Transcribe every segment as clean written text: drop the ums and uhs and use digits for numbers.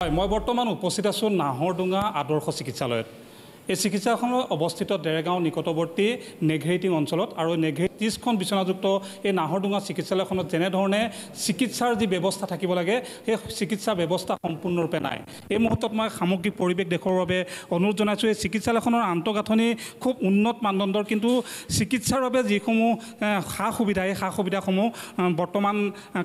মই বৰ্তমান উপস্থিত আছোঁ নাহৰডুঙা আদৰ্শ চিকিৎসালয়ত। এই চিকিৎসালয়খন অৱস্থিত দেৰগাঁও নিকটৱৰ্তী নেঘেৰিটিং অঞ্চলত আৰু 30খন বিচনাযুক্ত এই নাহৰডুঙা চিকিৎসালয়খনত যেনেধৰণে চিকিৎসাৰ যি ব্যৱস্থা থাকিব লাগে সেই চিকিৎসা ব্যৱস্থা সম্পূৰ্ণৰূপে নাই। এই মুহূৰ্তত মই সামগ্ৰিক পৰিৱেশ দেখুৱাৰ বাবে অনুৰোধ জনাইছোঁ। এই চিকিৎসালয়খনৰ আন্তঃগাঁথনি খুব উন্নত মানদণ্ডৰ, কিন্তু চিকিৎসাৰ বাবে যিসমূহ সা সুবিধা এই সা সুবিধাসমূহ বৰ্তমান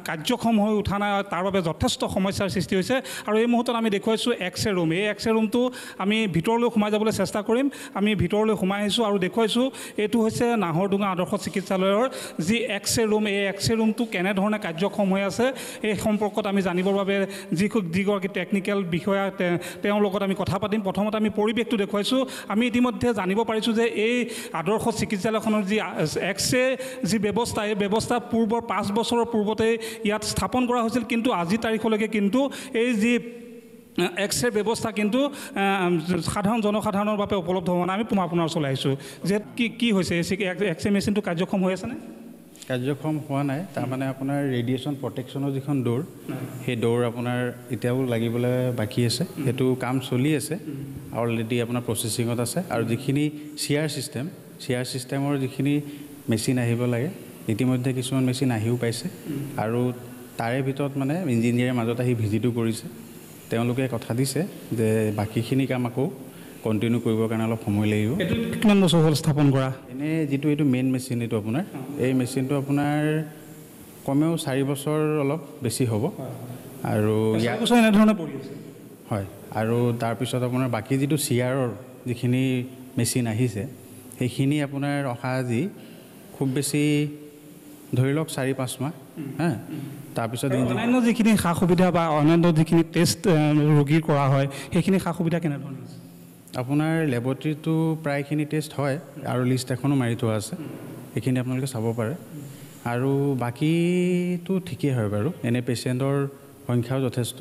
কাৰ্যক্ষম হৈ উঠা নাই, তাৰ বাবে যথেষ্ট সমস্যাৰ সৃষ্টি হৈছে। আৰু এই মুহূৰ্তত আমি দেখুৱাইছোঁ এক্সৰে ৰুম। এই এক্সৰে ৰুমটো আমি ভিতৰলৈ সোমাই যাবলৈ চেষ্টা কৰিম। আমি ভিতৰলৈ সোমাই আহিছোঁ আৰু দেখুৱাইছোঁ এইটো হৈছে নাহৰডুঙা আদৰ্শ চিকিৎসালয়ৰ যি এক্সৰে ৰুম। এই এক্সৰে ৰুমটো কেনেধৰণে কাৰ্যক্ষম হৈ আছে এই সম্পৰ্কত আমি জানিবৰ বাবে যিগৰাকী টেকনিকেল বিষয়া তেওঁৰ লগত আমি কথা পাতিম। প্ৰথমতে আমি পৰিৱেশটো দেখুৱাইছোঁ। আমি ইতিমধ্যে জানিব পাৰিছোঁ যে এই আদৰ্শ চিকিৎসালয়খনৰ যি এক্সৰে যি ব্যৱস্থা, এই ব্যৱস্থা পূৰ্বৰ 5 বছৰৰ পূৰ্বতে ইয়াত স্থাপন কৰা হৈছিল, কিন্তু আজি তাৰিখলৈকে কিন্তু এই যি এক্সৰে ব্যৱস্থা কিন্তু সাধাৰণ জনসাধাৰণৰ বাবে উপলব্ধ হোৱা নাই। আমি আপোনাৰ ওচৰলৈ আহিছোঁ যে কি হৈছে, এক্সৰে মেচিনটো কাৰ্যক্ষম হৈ আছেনে? কাৰ্যক্ষম হোৱা নাই। তাৰমানে আপোনাৰ ৰেডিয়েশ্যন প্ৰটেকশ্যনৰ যিখন দৌৰ, সেই দৌৰ আপোনাৰ এতিয়াও লাগিবলৈ বাকী আছে। সেইটো কাম চলি আছে, অলৰেডি আপোনাৰ প্ৰচেছিঙত আছে। আৰু যিখিনি চিয়াৰ ছিষ্টেমৰ যিখিনি মেচিন আহিব লাগে, ইতিমধ্যে কিছুমান মেচিন আহিও পাইছে। আৰু তাৰে ভিতৰত মানে ইঞ্জিনিয়াৰৰ মাজত আহি ভিজিটো কৰিছে। তেওঁলোকে কথা দিছে যে বাকীখিনি কাম আকৌ কণ্টিনিউ কৰিবৰ কাৰণে অলপ সময় লাগিব। এইটো কিমান বছৰ হ'ল স্থাপন কৰা? এনেই এইটো মেইন মেচিন, এইটো আপোনাৰ এই মেচিনটো আপোনাৰ কমেও 4 বছৰ অলপ বেছি হ'ব। আৰু এনেধৰণে পৰি আছে। হয়, আৰু তাৰপিছত আপোনাৰ বাকী যিটো চিয়াৰৰ যিখিনি মেচিন আহিছে, সেইখিনি আপোনাৰ অহা আজি খুব বেছি ধৰি লওক 4-5 মাহ। তাৰপিছত অন্যান্য যিখিনি সা সুবিধা বা অন্যান্য যিখিনি টেষ্ট ৰোগীৰ কৰা হয় সেইখিনি সা সুবিধা কেনেধৰণৰ? আপোনাৰ লেবৰেটৰীটো প্ৰায়খিনি টেষ্ট হয় আৰু লিষ্ট এখনো মাৰি থোৱা আছে, সেইখিনি আপোনালোকে চাব পাৰে। আৰু বাকীটো ঠিকেই হয় বাৰু, এনে পেচেণ্টৰ সংখ্যাও যথেষ্ট।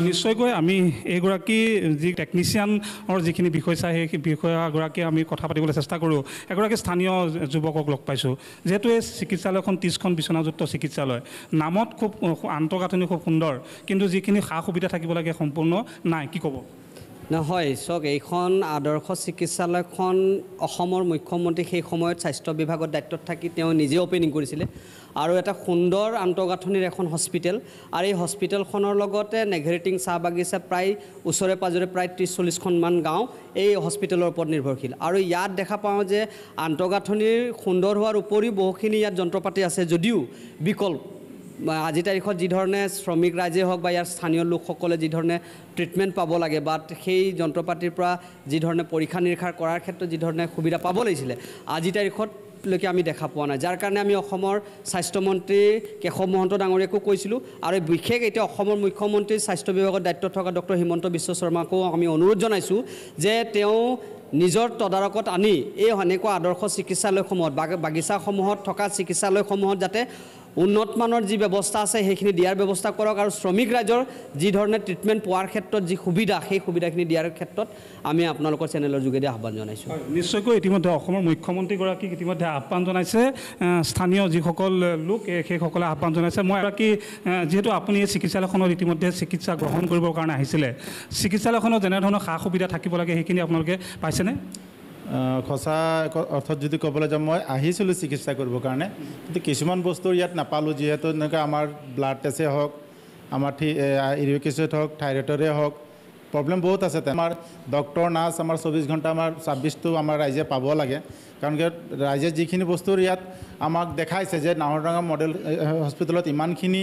নিশ্চয়কৈ আমি এইগৰাকী যি টেকনিচিয়ানৰ যিখিনি বিষয় চাই সেই বিষয়াগৰাকী আমি কথা পাতিবলৈ চেষ্টা কৰোঁ। এগৰাকী স্থানীয় যুৱকক লগ পাইছোঁ। যিহেতু এই চিকিৎসালয়খন 30খন বিচনাযুক্ত চিকিৎসালয়, নামত খুব আন্তঃগাঁথনি খুব সুন্দৰ, কিন্তু যিখিনি সা সুবিধা থাকিব লাগে সম্পূৰ্ণ নাই। কি ক'ব? নহয়, চাওক, এইখন আদৰ্শ চিকিৎসালয়খন অসমৰ মুখ্যমন্ত্ৰী সেই সময়ত স্বাস্থ্য বিভাগৰ দায়িত্বত থাকি তেওঁ নিজে অ'পেনিং কৰিছিলে। আৰু এটা সুন্দৰ আন্তঃগাঁথনিৰ এখন হস্পিটেল। আৰু এই হস্পিটেলখনৰ লগতে নেঘেৰিটিং চাহ বাগিচা প্ৰায় ওচৰে পাঁজৰে প্ৰায় 30-40খনমান গাঁও এই হস্পিটেলৰ ওপৰত নিৰ্ভৰশীল। আৰু ইয়াত দেখা পাওঁ যে আন্তঃগাঁথনিৰ সুন্দৰ হোৱাৰ উপৰিও বহুখিনি ইয়াত যন্ত্ৰ পাতি আছে যদিও বিকল্প। আজি তাৰিখত যিধৰণে শ্ৰমিক ৰাইজে হওক বা ইয়াৰ স্থানীয় লোকসকলে যিধৰণে ট্ৰিটমেণ্ট পাব লাগে বা সেই যন্ত্ৰ পাতিৰ পৰা যিধৰণে পৰীক্ষা নিৰীক্ষা কৰাৰ ক্ষেত্ৰত যিধৰণে সুবিধা পাব লাগিছিলে, আজি তাৰিখতলৈকে আমি দেখা পোৱা নাই। যাৰ কাৰণে আমি অসমৰ স্বাস্থ্যমন্ত্ৰী কেশৱ মহন্ত ডাঙৰীয়াকো কৈছিলোঁ। আৰু বিশেষ এতিয়া অসমৰ মুখ্যমন্ত্ৰীৰ স্বাস্থ্য বিভাগৰ দায়িত্বত থকা ডক্টৰ হিমন্ত বিশ্ব শৰ্মাকো আমি অনুৰোধ জনাইছোঁ যে তেওঁ নিজৰ তদাৰকত আনি এই এনেকুৱা আদৰ্শ চিকিৎসালয়সমূহত বাগিচাসমূহত থকা চিকিৎসালয়সমূহত যাতে উন্নত মানৰ যি ব্যৱস্থা আছে সেইখিনি দিয়াৰ ব্যৱস্থা কৰক। আৰু শ্ৰমিক ৰাইজৰ যিধৰণে ট্ৰিটমেণ্ট পোৱাৰ ক্ষেত্ৰত যি সুবিধা, সেই সুবিধাখিনি দিয়াৰ ক্ষেত্ৰত আমি আপোনালোকৰ চেনেলৰ যোগেদি আহ্বান জনাইছোঁ। নিশ্চয়কৈ ইতিমধ্যে অসমৰ মুখ্যমন্ত্ৰীগৰাকীক ইতিমধ্যে আহ্বান জনাইছে স্থানীয় যিসকল লোক সেইসকলে আহ্বান জনাইছে। মই এগৰাকী যিহেতু আপুনি এই চিকিৎসালয়খনত ইতিমধ্যে চিকিৎসা গ্ৰহণ কৰিবৰ কাৰণে আহিছিলে, চিকিৎসালয়খনত যেনেধৰণৰ সা সুবিধা থাকিব লাগে সেইখিনি আপোনালোকে পাইছেনে? সঁচা অৰ্থত যদি ক'বলৈ যাওঁ, মই আহিছিলোঁ চিকিৎসা কৰিবৰ কাৰণে, কিন্তু কিছুমান বস্তু ইয়াত নাপালোঁ। যিহেতু এনেকৈ আমাৰ ব্লাড টেষ্টেই হওক, আমাৰ ইউৰিক এচিড হওক, থাইৰয়ডৰে হওক, প্ৰব্লেম বহুত আছে। আমাৰ ডক্টৰ নাৰ্ছ আমাৰ 24 ঘণ্টা আমাৰ 26টো আমাৰ ৰাইজে পাব লাগে। কাৰণ কি ৰাইজে যিখিনি বস্তুৰ ইয়াত আমাক দেখাইছে যে নাহৰডুঙা মডেল হস্পিটেলত ইমানখিনি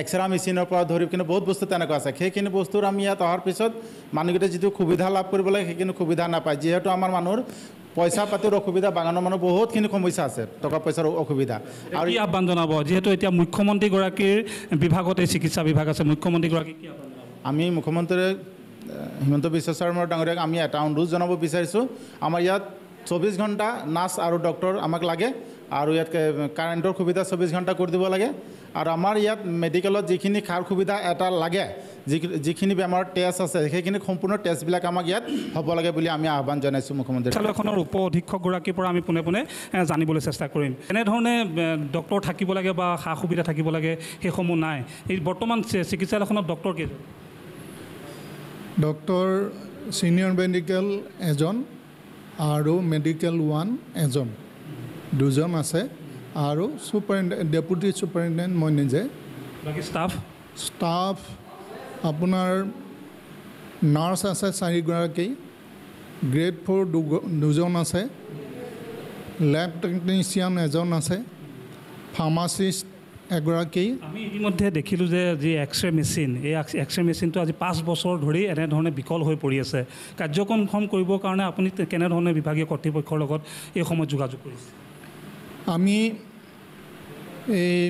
এক্সৰে মেচিনৰ পৰা ধৰি কিন্তু বহুত বস্তু তেনেকুৱা আছে। সেইখিনি বস্তুৰ আমি ইয়াত অহাৰ পিছত মানুহকেইটা যিটো সুবিধা লাভ কৰিব লাগে সেইখিনি সুবিধা নাপায়। যিহেতু আমাৰ মানুহৰ পইচা পাতিৰ অসুবিধা, বাগানৰ মানুহ বহুতখিনি সমস্যা আছে, টকা পইচাৰ অসুবিধা। আৰু কি আহ্বান জনাব যিহেতু এতিয়া মুখ্যমন্ত্ৰীগৰাকীৰ বিভাগতে চিকিৎসা বিভাগ আছে, মুখ্যমন্ত্ৰীগৰাকীক কি আহ্বান জনাব? আমি মুখ্যমন্ত্ৰী হিমন্ত বিশ্ব শৰ্মা ডাঙৰীয়াক আমি এটা অনুৰোধ জনাব বিচাৰিছোঁ। আমাৰ ইয়াত 24 ঘণ্টা নাৰ্ছ আৰু ডক্টৰ আমাক লাগে। আৰু ইয়াত কাৰেণ্টৰ সুবিধা 24 ঘণ্টা কৰি দিব লাগে। আৰু আমাৰ ইয়াত মেডিকেলত যিখিনি খাৰ সুবিধা এটা লাগে, যিখিনি বেমাৰৰ টেষ্ট আছে সেইখিনি সম্পূৰ্ণ টেষ্টবিলাক আমাক ইয়াত হ'ব লাগে বুলি আমি আহ্বান জনাইছোঁ মুখ্যমন্ত্ৰী। চিকিৎসালয়খনৰ উপ অধীক্ষকগৰাকীৰ পৰা আমি পোনে পোনে জানিবলৈ চেষ্টা কৰিম এনেধৰণে ডক্টৰ থাকিব লাগে বা সা সুবিধা থাকিব লাগে সেইসমূহ নাই। এই বৰ্তমান চিকিৎসালয়খনত ডক্টৰ কেইজন? ডক্টৰ ছিনিয়ৰ মেডিকেল এজন আৰু মেডিকেল 1 এজন, দুজন আছে আৰু ডেপুটি ছুপাৰিণ্টেণ্ডেণ্ট মই নিজে। বাকী ষ্টাফ আপোনাৰ নাৰ্ছ আছে 4 গৰাকী, গ্ৰেড 4 দুজন আছে, লেব টেকনিচিয়ান এজন আছে, ফাৰ্মাচিষ্ট এগৰাকী। আমি ইতিমধ্যে দেখিলোঁ যে যি এক্সৰে মেচিন, এই এক্সৰে মেচিনটো আজি 5 বছৰ ধৰি এনেধৰণে বিকল হৈ পৰি আছে। কাৰ্যক্ষম কৰিবৰ কাৰণে আপুনি কেনেধৰণে বিভাগীয় কৰ্তৃপক্ষৰ লগত এই সময়ত যোগাযোগ কৰিছে? আমি এই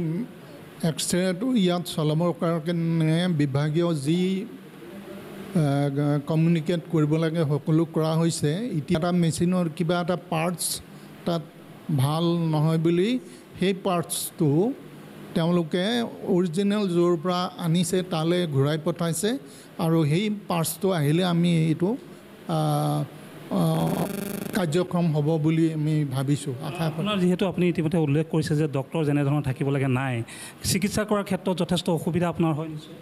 এক্সৰেটো ইয়াত চলাবৰ কাৰণে বিভাগীয় যি কমিউনিকেট কৰিব লাগে সকলো কৰা হৈছে। এতিয়া এটা মেচিনৰ কিবা এটা পাৰ্টছ তাত ভাল নহয় বুলি সেই পাৰ্টছটো তেওঁলোকে অৰিজিনেল য'ৰ পৰা আনিছে তালৈ ঘূৰাই পঠাইছে আৰু সেই পাৰ্টছটো আহিলে আমি এইটো কাৰ্যক্ষম হ'ব বুলি আমি ভাবিছোঁ, আশা কৰোঁ। আপোনাৰ যিহেতু আপুনি ইতিমধ্যে উল্লেখ কৰিছে যে ডক্টৰ যেনেধৰণৰ থাকিব লাগে নাই, চিকিৎসা কৰাৰ ক্ষেত্ৰত যথেষ্ট অসুবিধা আপোনাৰ হয় নিশ্চয়?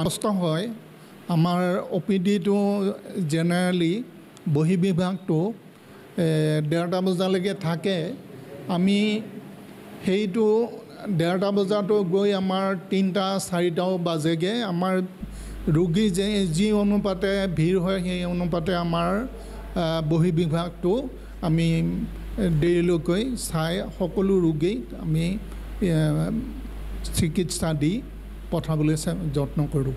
কষ্ট হয়। আমাৰ OPD-টো জেনেৰেলি বহিৰ্বিভাগটো 1:30 বজালৈকে থাকে। আমি সেইটো 1:30 বজাতো গৈ আমাৰ 3টা-4টাও বাজেগৈ। আমাৰ ৰোগী যি অনুপাতে ভিৰ হয় সেই অনুপাতে আমাৰ বহিৰ্বিভাগটো আমি দেৰিলৈকৈ চাই সকলো ৰোগীক আমি চিকিৎসা দি পঠাবলৈ যত্ন কৰোঁ।